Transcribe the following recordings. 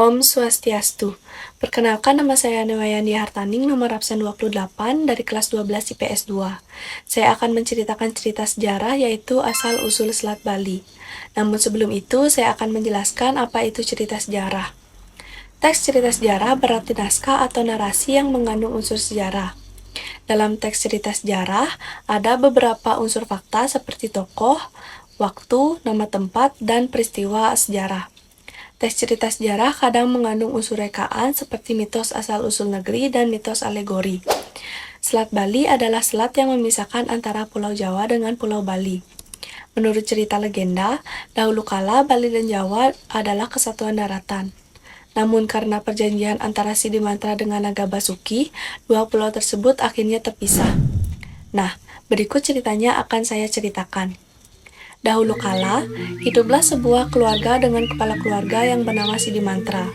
Om Swastiastu. Perkenalkan, nama saya Newayandi Hartaning, nomor absen 28 dari kelas 12 IPS 2. Saya akan menceritakan cerita sejarah yaitu asal-usul Selat Bali. Namun sebelum itu, saya akan menjelaskan apa itu cerita sejarah. Teks cerita sejarah berarti naskah atau narasi yang mengandung unsur sejarah. Dalam teks cerita sejarah, ada beberapa unsur fakta seperti tokoh, waktu, nama tempat, dan peristiwa sejarah. Teks cerita sejarah kadang mengandung unsur rekaan seperti mitos asal-usul negeri dan mitos alegori. Selat Bali adalah selat yang memisahkan antara Pulau Jawa dengan Pulau Bali. Menurut cerita legenda, dahulu kala Bali dan Jawa adalah kesatuan daratan. Namun karena perjanjian antara Sidimantra dengan Naga Basuki, dua pulau tersebut akhirnya terpisah. Nah, berikut ceritanya akan saya ceritakan. Dahulu kala, hiduplah sebuah keluarga dengan kepala keluarga yang bernama Sidimantra,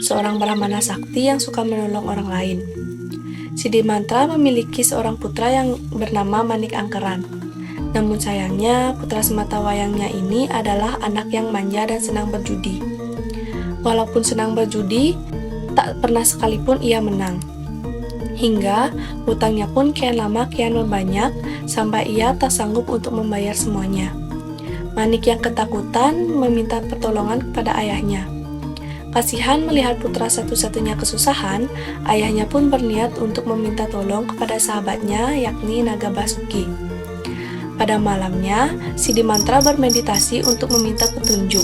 seorang brahmana sakti yang suka menolong orang lain. Sidimantra memiliki seorang putra yang bernama Manik Angkeran. Namun sayangnya, putra sematawayangnya ini adalah anak yang manja dan senang berjudi. Walaupun senang berjudi, tak pernah sekalipun ia menang. Hingga hutangnya pun kian lama kian membanyak, sampai ia tak sanggup untuk membayar semuanya. Manik yang ketakutan meminta pertolongan kepada ayahnya. Kasihan melihat putra satu-satunya kesusahan, ayahnya pun berniat untuk meminta tolong kepada sahabatnya, yakni Naga Basuki. Pada malamnya, Sidimantra bermeditasi untuk meminta petunjuk.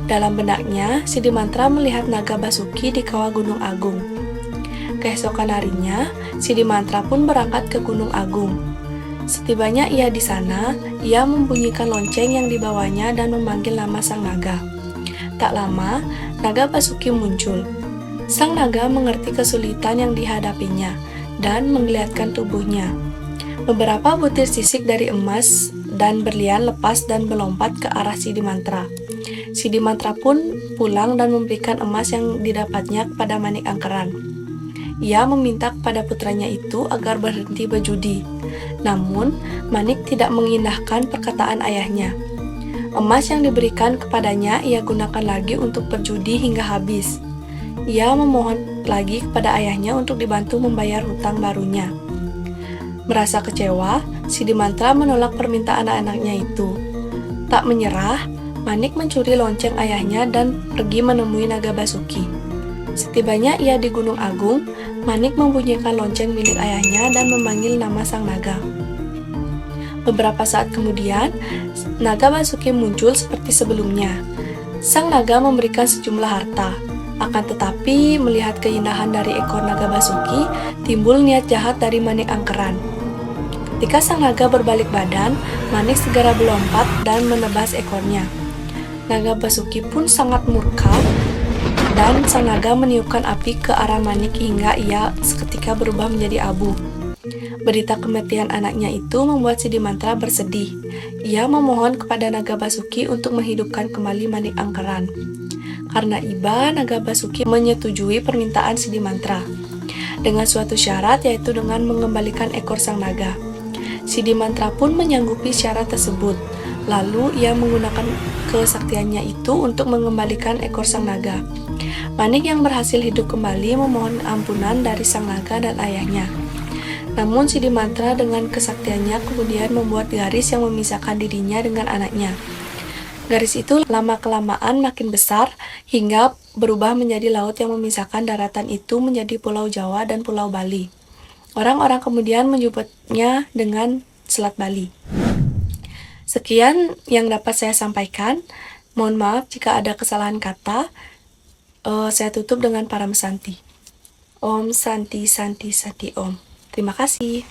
Dalam benaknya, Sidimantra melihat Naga Basuki di kawah Gunung Agung. Keesokan harinya, Sidimantra pun berangkat ke Gunung Agung. Setibanya ia di sana, ia membunyikan lonceng yang dibawanya dan memanggil nama sang naga. Tak lama, Naga Basuki muncul. Sang naga mengerti kesulitan yang dihadapinya dan menggeliatkan tubuhnya. Beberapa butir sisik dari emas dan berlian lepas dan melompat ke arah Sidimantra. Sidimantra pun pulang dan memberikan emas yang didapatnya kepada Manik Angkeran. Ia meminta kepada putranya itu agar berhenti berjudi. Namun, Manik tidak mengindahkan perkataan ayahnya. Emas yang diberikan kepadanya ia gunakan lagi untuk berjudi hingga habis. Ia memohon lagi kepada ayahnya untuk dibantu membayar hutang barunya. Merasa kecewa, Sidimantra menolak permintaan anak-anaknya itu. Tak menyerah, Manik mencuri lonceng ayahnya dan pergi menemui Naga Basuki. Setibanya ia di Gunung Agung, Manik membunyikan lonceng milik ayahnya dan memanggil nama sang naga. Beberapa saat kemudian, Naga Basuki muncul seperti sebelumnya. Sang naga memberikan sejumlah harta. Akan tetapi, melihat keindahan dari ekor Naga Basuki, timbul niat jahat dari Manik Angkeran. Ketika sang naga berbalik badan, Manik segera melompat dan menebas ekornya. Naga Basuki pun sangat murka, dan sang naga meniupkan api ke arah Manik hingga ia seketika berubah menjadi abu. Berita kematian anaknya itu membuat Sidimantra bersedih. Ia memohon kepada Naga Basuki untuk menghidupkan kembali Manik Angkeran. Karena iba, Naga Basuki menyetujui permintaan Sidimantra dengan suatu syarat, yaitu dengan mengembalikan ekor sang naga. Sidimantra pun menyanggupi syarat tersebut. Lalu ia menggunakan kesaktiannya itu untuk mengembalikan ekor sang naga. Manik yang berhasil hidup kembali memohon ampunan dari sang naga dan ayahnya. Namun Sidimantra dengan kesaktiannya kemudian membuat garis yang memisahkan dirinya dengan anaknya. Garis itu lama-kelamaan makin besar hingga berubah menjadi laut yang memisahkan daratan itu menjadi Pulau Jawa dan Pulau Bali. Orang-orang kemudian menyebutnya dengan Selat Bali. Sekian yang dapat saya sampaikan. Mohon maaf jika ada kesalahan kata. Saya tutup dengan Param Santi. Om Santi Santi Santi Om. Terima kasih.